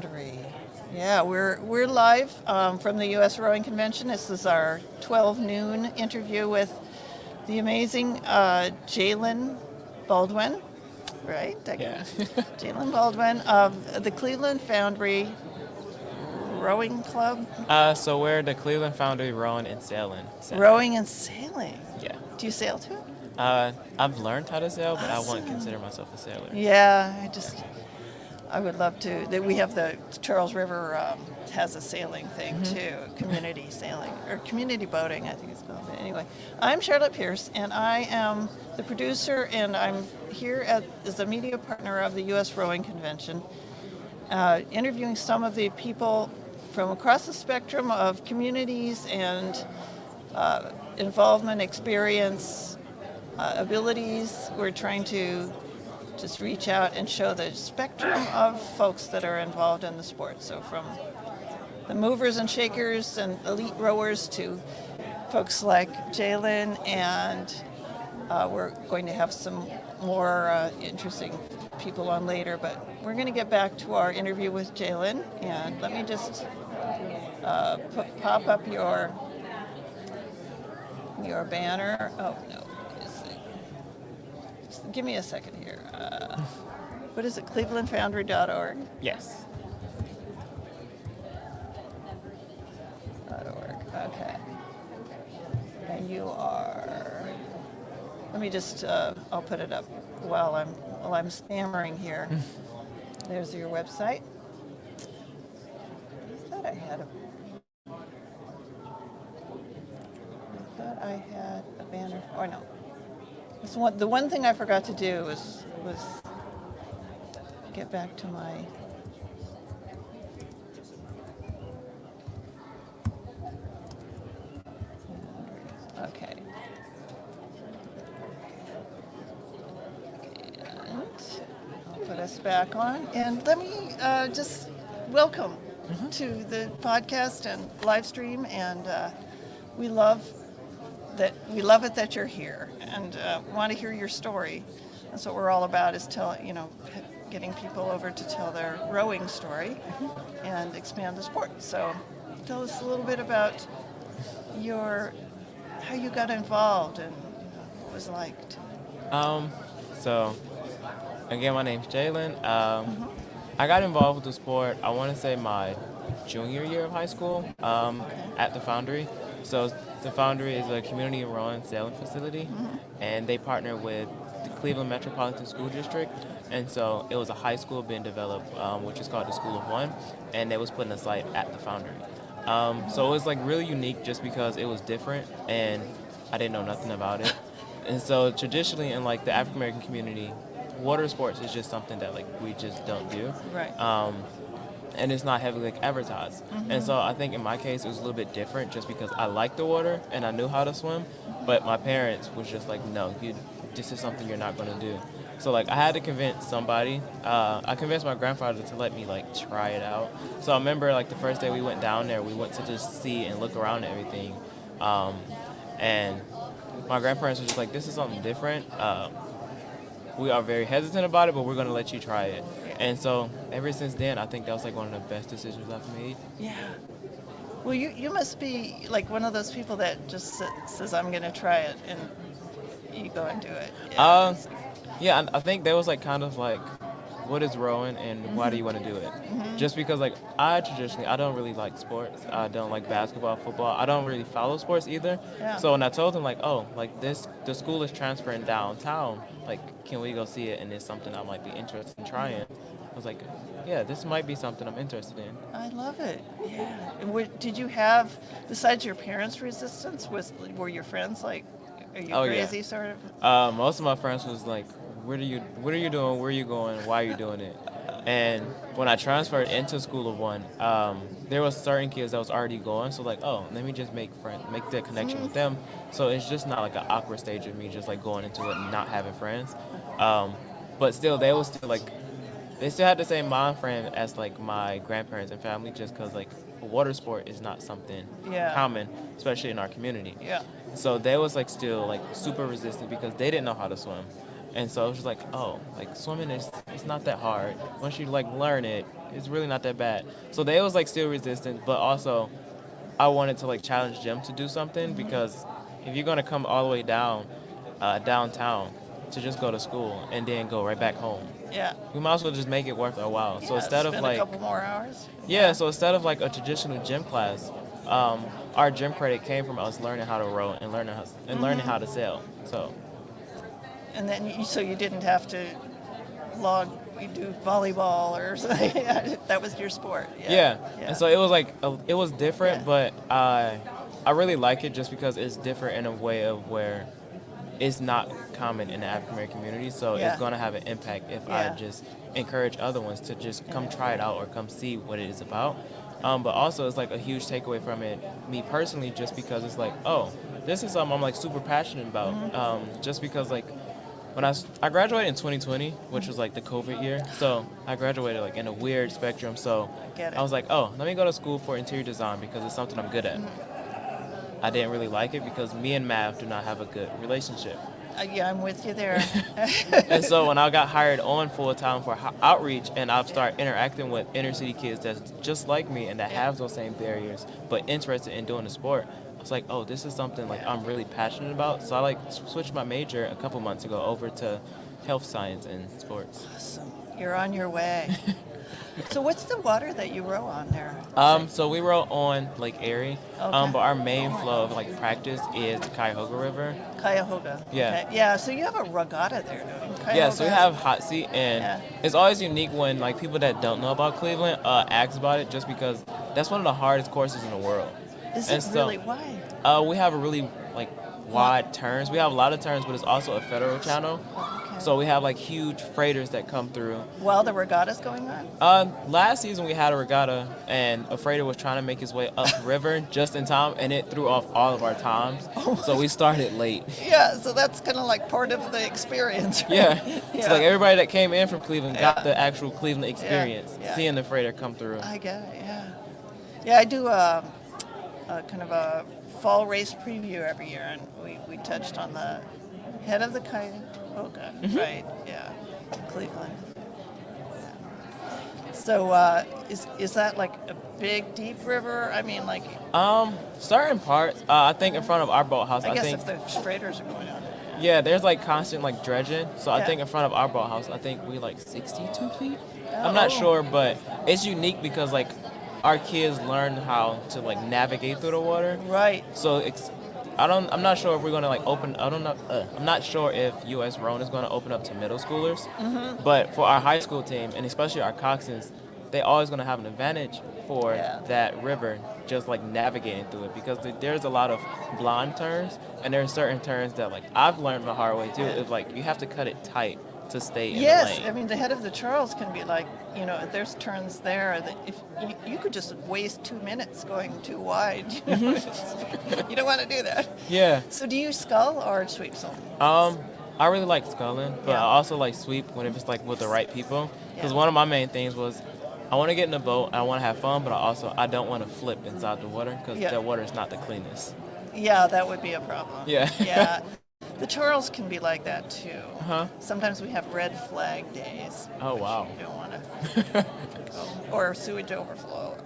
Foundry. Yeah, we're live from the U.S. Rowing Convention. This is our 12 noon interview with the amazing Jalen Baldwin, right? Yeah. Jalen Baldwin of the Cleveland Foundry Rowing Club. So we're the Cleveland Foundry Rowing and Sailing Center. Rowing and sailing. Yeah. Do you sail too? I've learned how to sail, but I Awesome. wouldn't consider myself a sailor. Yeah, I would love to. We have the Charles River has a sailing thing too, community sailing or community boating, I think it's called. But anyway, I'm Charlotte Pierce, and I am the producer, and I'm here as a media partner of the U.S. Rowing Convention, interviewing some of the people from across the spectrum of communities and involvement, experience, abilities. We're trying to just reach out and show the spectrum of folks that are involved in the sport. So from the movers and shakers and elite rowers to folks like Jalen, and we're going to have some more interesting people on later, but we're going to get back to our interview with Jalen, and let me just pop up your banner. Oh, no. Give me a second here. What is it? ClevelandFoundry.org? Yes. .org. Okay. And you are. Let me just. I'll put it up while I'm stammering here. There's your website. I thought I had a banner. Oh no. The one thing I forgot to do was get back to my. Okay. And I'll put us back on. And let me just welcome to the podcast and live stream. And we love it that you're here and want to hear your story. That's what we're all about, is getting people over to tell their rowing story and expand the sport. So tell us a little bit about how you got involved and what it was like. So again, my name's Jalen. I got involved with the sport, I want to say my junior year of high school at the Foundry. So the Foundry is a community rowing sailing facility, and they partner with the Cleveland Metropolitan School District. And so it was a high school being developed, which is called the School of One, and they was putting a site at the Foundry. So it was like really unique just because it was different, and I didn't know nothing about it. And so traditionally in like the African American community, water sports is just something that like we just don't do. Right. And it's not heavily like advertised. And so I think in my case it was a little bit different just because I liked the water and I knew how to swim, but my parents was just like, no, this is something you're not going to do. So like I had to convince somebody. I convinced my grandfather to let me like try it out. So I remember like the first day we went down there, we went to just see and look around and everything. And my grandparents were just like, this is something different. We are very hesitant about it, but we're going to let you try it. And so ever since then, I think that was like one of the best decisions I've made. Yeah. Well, you must be like one of those people that just says, I'm going to try it, and you go and do it. Yeah, I think that was like kind of like, what is rowing and why do you want to do it? Just because like I don't really like sports. I don't like basketball, football. I don't really follow sports either. Yeah. So when I told them like, oh, like the school is transferring downtown, like can we go see it? And it's something I might be interested in trying. I was like, yeah, this might be something I'm interested in. I love it. Yeah. And did you have, besides your parents' resistance, were your friends like, are you crazy sort of? Most of my friends was like, what are you doing? Where are you going? Why are you doing it? And when I transferred into School of One, there was certain kids that was already going. So like, oh, let me just make the connection with them. So it's just not like an awkward stage of me just like going into it and not having friends. But still, they still had the same mind frame as like my grandparents and family, just because like water sport is not something common, especially in our community. Yeah. So they was like still like super resistant because they didn't know how to swim. And so it was just like, oh, like swimming is it's not that hard. Once you like learn it, it's really not that bad. So they was like still resistant, but also I wanted to like challenge them to do something because if you're gonna come all the way down downtown to just go to school and then go right back home, Yeah. we might as well just make it worth our while. So Yeah, instead of spend like a couple more hours. yeah, so instead of like a traditional gym class, our gym credit came from us learning how to row and learning how to sail. So And then so you didn't have to you do volleyball or something. That was your sport. yeah. And so it was like it was different, Yeah. but I really like it just because it's different in a way of where it's not common in the African American community. So Yeah. it's gonna have an impact if Yeah. I just encourage other ones to just come try it out or come see what it is about. But also it's like a huge takeaway from it, me personally, just because it's like, oh, this is something I'm like super passionate about. Just because like when I graduated in 2020, which was like the COVID year, so I graduated like in a weird spectrum. So Get it. I was like, oh, let me go to school for interior design because it's something I'm good at. I didn't really like it because me and math do not have a good relationship. Yeah, I'm with you there. And so when I got hired on full time for outreach and I've started interacting with inner city kids that's just like me and that have those same barriers but interested in doing the sport, I was like, oh, this is something like I'm really passionate about. So I like switched my major a couple months ago over to health science and sports. Awesome. You're on your way. So what's the water that you row on there? So we row on Lake Erie, Okay. but our main flow of like practice is the Cuyahoga River. Cuyahoga. Yeah. Okay. Yeah, so you have a regatta there, don't you? Yeah, so we Cuyahoga. have hot seat, and Yeah. it's always unique when like people that don't know about Cleveland ask about it, just because that's one of the hardest courses in the world. Is And it so, really? Why? we have a really like wide turns. We have a lot of turns, but it's also a federal channel. Okay. So we have like huge freighters that come through. While the regatta's going on? Last season we had a regatta, and a freighter was trying to make his way up the river just in time, and it threw off all of our times. So we started late. Yeah, so that's kind of like part of the experience. Right? Yeah. Yeah. So like everybody that came in from Cleveland Yeah. got the actual Cleveland experience, Yeah. seeing the freighter come through. I get it, yeah. Yeah, I do a kind of a fall race preview every year, and we touched on the head of the Cuyahoga, right? Yeah, Cleveland. Yeah. So is that like a big, deep river? I mean, like, Certain parts, I think in front of our boathouse, I guess think, if the freighters are going on. yeah, there's like constant like dredging. So I Yeah. think in front of our boathouse, I think we like 62 feet. Oh. I'm not sure, but it's unique because like our kids learn how to like navigate through the water. Right. So I'm not sure if we're gonna like open. I don't know. I'm not sure if USRowCon is gonna open up to middle schoolers. But for our high school team and especially our coxswains, they always gonna have an advantage for Yeah. that river, just like navigating through it because there's a lot of blind turns and there's certain turns that like I've learned the hard way too. If like you have to cut it tight to stay in Yes, the lane. I mean the head of the Charles can be like, you know, there's turns there that if you could just waste 2 minutes going too wide. You know? You don't want to do that. Yeah. So do you scull or sweep some? I really like sculling, but Yeah. I also like sweep when it's like with the right people. Because Yeah. one of my main things was I want to get in a boat, I want to have fun, but I don't want to flip inside the water because Yeah. that water is not the cleanest. Yeah, that would be a problem. Yeah. Yeah. The Charles can be like that too. Uh-huh. Sometimes we have red flag days. Oh, which wow. You don't want to go, or sewage overflow.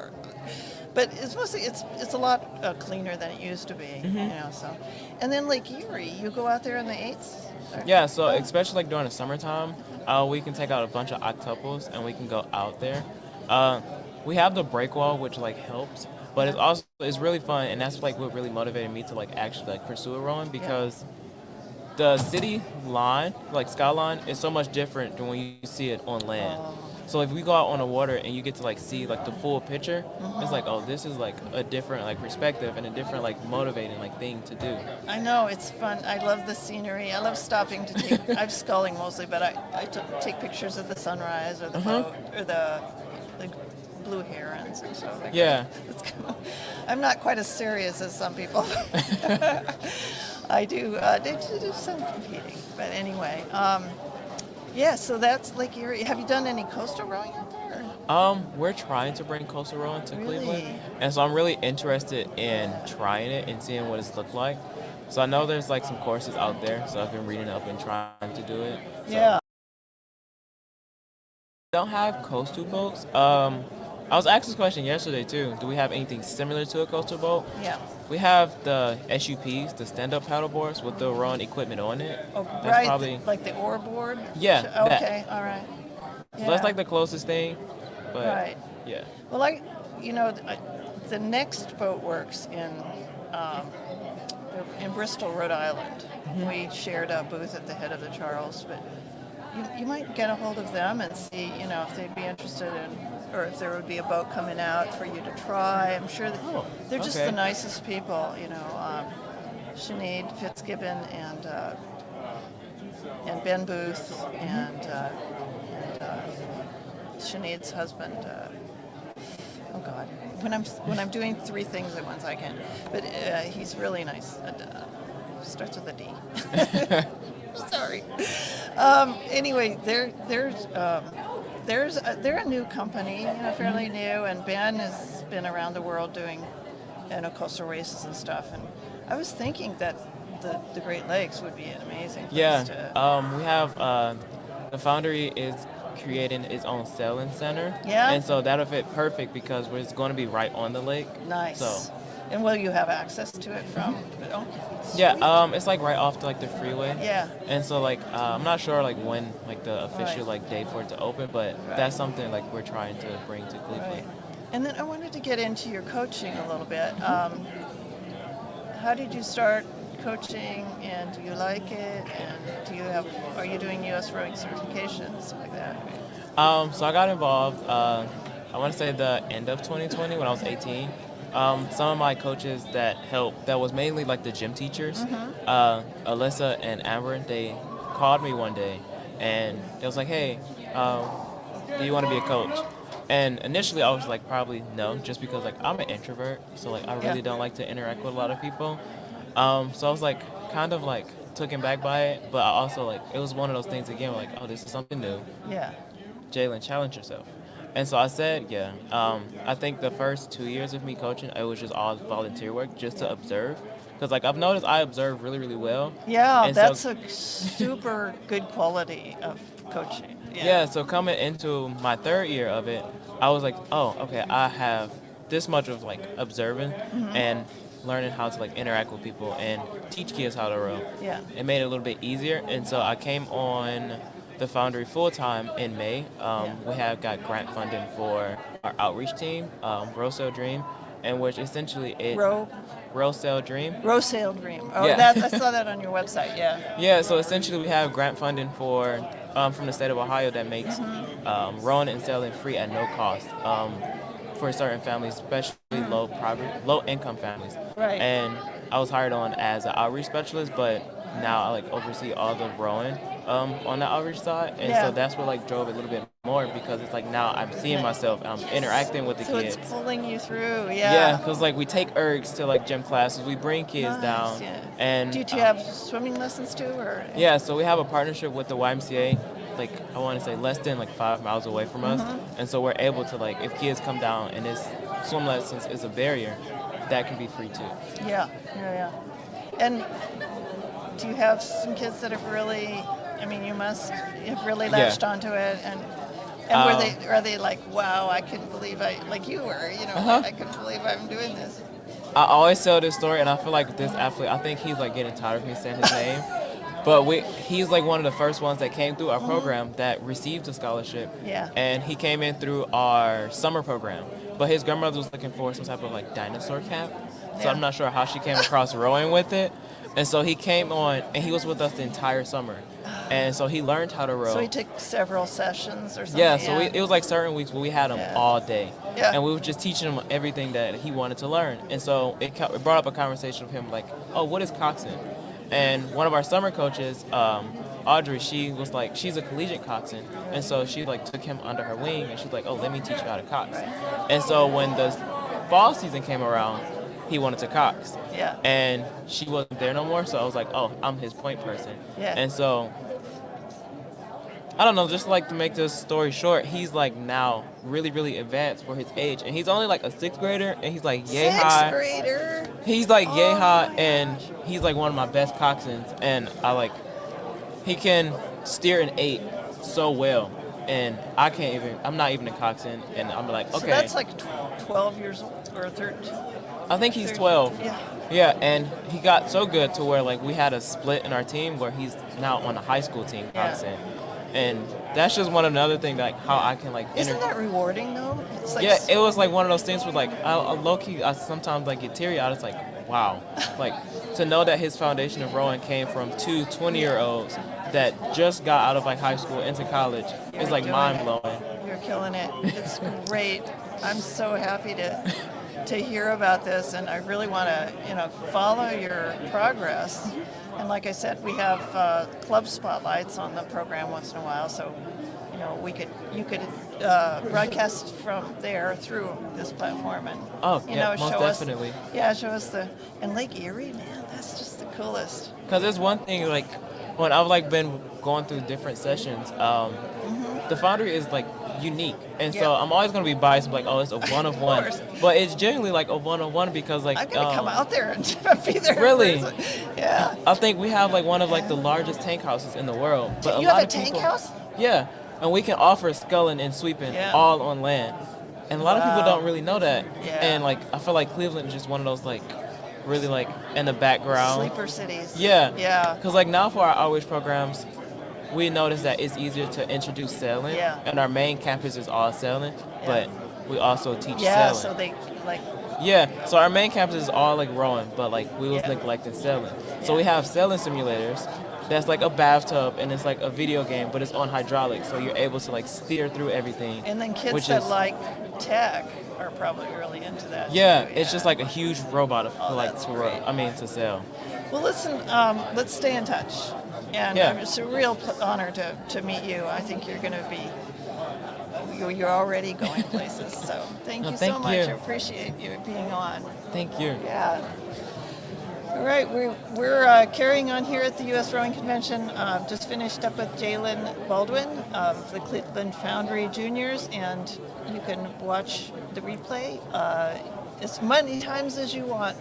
But it's mostly it's a lot cleaner than it used to be. You know. So, and then Lake Erie, you go out there in the 8s. Yeah, so especially like during the summertime, we can take out a bunch of octuples and we can go out there. We have the break wall, which like helps, but it's really fun, and that's like what really motivated me to like actually like pursue a rowing because the city line, like skyline, is so much different than when you see it on land. So if we go out on the water and you get to like see like the full picture, it's like, oh, this is like a different like perspective and a different like motivating like thing to do. I know, it's fun. I love the scenery. I love stopping to take, I'm sculling mostly, but I take pictures of the sunrise or the boat or the blue herons and stuff like Yeah. that. I'm not quite as serious as some people. I do some competing, but anyway. Yeah, so that's Lake Erie. Have you done any coastal rowing out there? We're trying to bring coastal rowing to Really? Cleveland, and so I'm really interested in trying it and seeing what it's looked like. So I know there's like some courses out there. So I've been reading up and trying to do it. So Yeah. don't have coastal boats. I was asked this question yesterday too. Do we have anything similar to a coastal boat? Yeah. We have the SUPs, the stand-up paddle boards with the rowing equipment on it. Oh, That's right. probably Like the oar board? yeah. That. Okay, all right. So that's like the closest thing. But Right. yeah. Well, the next boat works um, in Bristol, Rhode Island. Mm-hmm. We shared a booth at the head of the Charles, but you might get a hold of them and see, if they'd be interested in, or if there would be a boat coming out for you to try. I'm sure that they're just okay. the nicest people, Sinead Fitzgibbon and Ben Booth and Sinead's husband. Oh God, when I'm doing three things at once, I can't. But he's really nice. Starts with a D. Sorry. Anyway, they're a new company, fairly new, and Ben has been around the world doing, coastal races and stuff. And I was thinking that the Great Lakes would be an amazing place Yeah. We have the Foundry is creating its own sailing center. Yeah. And so that'll fit perfect because it's going to be right on the lake. Nice. So. And will you have access to it from? Oh, yeah, it's like right off the freeway. Yeah. And so I'm not sure when the official date for it to open, but that's something we're trying to bring to Cleveland. Right. And then I wanted to get into your coaching a little bit. How did you start coaching, and do you like it? And are you doing US rowing certification, stuff like that? So I got involved. I want to say the end of 2020 when I was 18. Some of my coaches that helped, that was mainly the gym teachers, Alyssa and Amber, they called me one day and they was like, hey, do you want to be a coach? And initially I was probably no, just because I'm an introvert, so I really don't like to interact with a lot of people. So I was kind of taken back by it, but I also it was one of those things again, oh, this is something new. Yeah. Jalen, challenge yourself. And so I said, yeah. I think the first 2 years of me coaching, it was just all volunteer work, just to observe. Because I've noticed I observe really, really well. Yeah, and that's a super good quality of coaching. Yeah, so coming into my third year of it, I was oh, okay, I have this much of observing and learning how to interact with people and teach kids how to row. Yeah. It made it a little bit easier. And so I came on the Foundry full-time in May. We have got grant funding for our outreach team, Row Sail Dream, and which essentially Row Sail Dream. Row Sail Dream. Oh, Yeah. I saw that on your website, yeah. Yeah, so essentially we have grant funding for from the state of Ohio that makes rowing and sailing free at no cost for certain families, especially low income families. Right. And I was hired on as an outreach specialist, but now I oversee all the rowing on the outreach side, and so that's what drove it a little bit more, because it's now I'm seeing myself and I'm interacting with the kids. So it's pulling you through, Yeah, because we take ergs to gym classes, we bring kids down, yeah. and Do you have swimming lessons too, or? yeah, so we have a partnership with the YMCA, I want to say less than 5 miles away from us, and so we're able to if kids come down and this swim lessons is a barrier, that can be free too. Yeah. And do you have some kids that have really? You must have really latched onto it, and are they wow, I couldn't believe you were, I couldn't believe I'm doing this. I always tell this story, and I feel this athlete, I think he's getting tired of me saying his name, but he's one of the first ones that came through our program that received a scholarship. Yeah. And he came in through our summer program, but his grandmother was looking for some type of dinosaur camp, so I'm not sure how she came across rowing with it. And so he came on, and he was with us the entire summer. And so he learned how to row. So he took several sessions or something? Yeah, so it was certain weeks where we had him all day. Yeah. And we were just teaching him everything that he wanted to learn. And so it brought up a conversation of him oh, what is coxswain? And one of our summer coaches, Audrey, she was she's a collegiate coxswain. And so she took him under her wing, and she's oh, let me teach you how to cox. Right. And so when the fall season came around, he wanted to cox. Yeah. And she wasn't there no more, so I was oh, I'm his point person. Yeah. And so I don't know, just like to make this story short, he's like now really, really advanced for his age. And he's only like a sixth grader and he's like yay high. Sixth grader. He's like yay Oh high my and gosh. he's like one of my best coxswains. And he can steer an 8 so well. And I'm not even a coxswain. And I'm like, okay. So that's like 12 years old or 13. I think he's 12. Yeah. Yeah, and he got so good to where like we had a split in our team where he's now on a high school team coxswain. And that's just one another thing like how I can like Isn't that rewarding though? It's like yeah, it was like one of those things where like I low-key I sometimes like get teary-eyed. It's like wow, like to know that his foundation of rowing came from two 20-year-olds that just got out of like high school into college is like mind-blowing. You're killing it. It's great. I'm so happy to hear about this, and I really want to follow your progress. And like I said, we have club spotlights on the program once in a while, so you could broadcast from there through this platform and most show definitely. show us and Lake Erie, man, that's just the coolest. Because there's one thing like when I've like been going through different sessions, the Foundry is like unique, and so I'm always gonna be biased, like, oh, it's a one of one, but it's genuinely like a one of one because like I'm gonna come out there and be there. Really? In person. Yeah. I think we have like one of like the largest tank houses in the world. But You a have lot a of tank people, house? Yeah, and we can offer sculling and sweeping all on land, and a lot of people don't really know that. Yeah. And like I feel like Cleveland is just one of those like really like in the background. Sleeper cities. Yeah. Yeah. Because like now for our outreach programs, we notice that it's easier to introduce sailing. Yeah. And our main campus is all sailing, but we also teach Yeah, sailing. so they like. Yeah, so our main campus is all like rowing, but like we was neglecting sailing. So we have sailing simulators that's like a bathtub and it's like a video game, but it's on hydraulics, so you're able to like steer through everything. And then kids which that is, like tech are probably really into that. yeah, too, it's just like a huge robot that's great. to sail. Well, listen, let's stay in touch. And it's a real honor to meet you. I think you're going to be. You're already going places. So thank you so much. I appreciate you being on. Thank you. Yeah. All right, we're carrying on here at the U.S. Rowing Convention. Just finished up with Jalen Baldwin of the Cleveland Foundry Juniors, and you can watch the replay as many times as you want.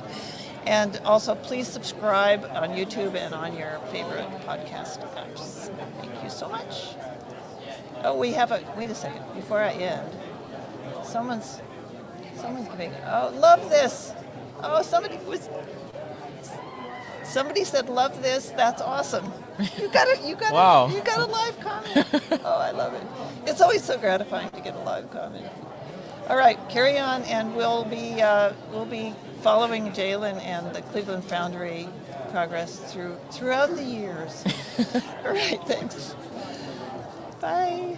And also, please subscribe on YouTube and on your favorite podcast apps. Thank you so much. Oh, wait a second, before I end. Someone's giving, oh, love this. Oh, somebody said love this, that's awesome. You got Wow. You got a live comment. Oh, I love it. It's always so gratifying to get a live comment. All right, carry on, and we'll be following Jalen and the Cleveland Foundry progress throughout the years. All right, thanks. Bye.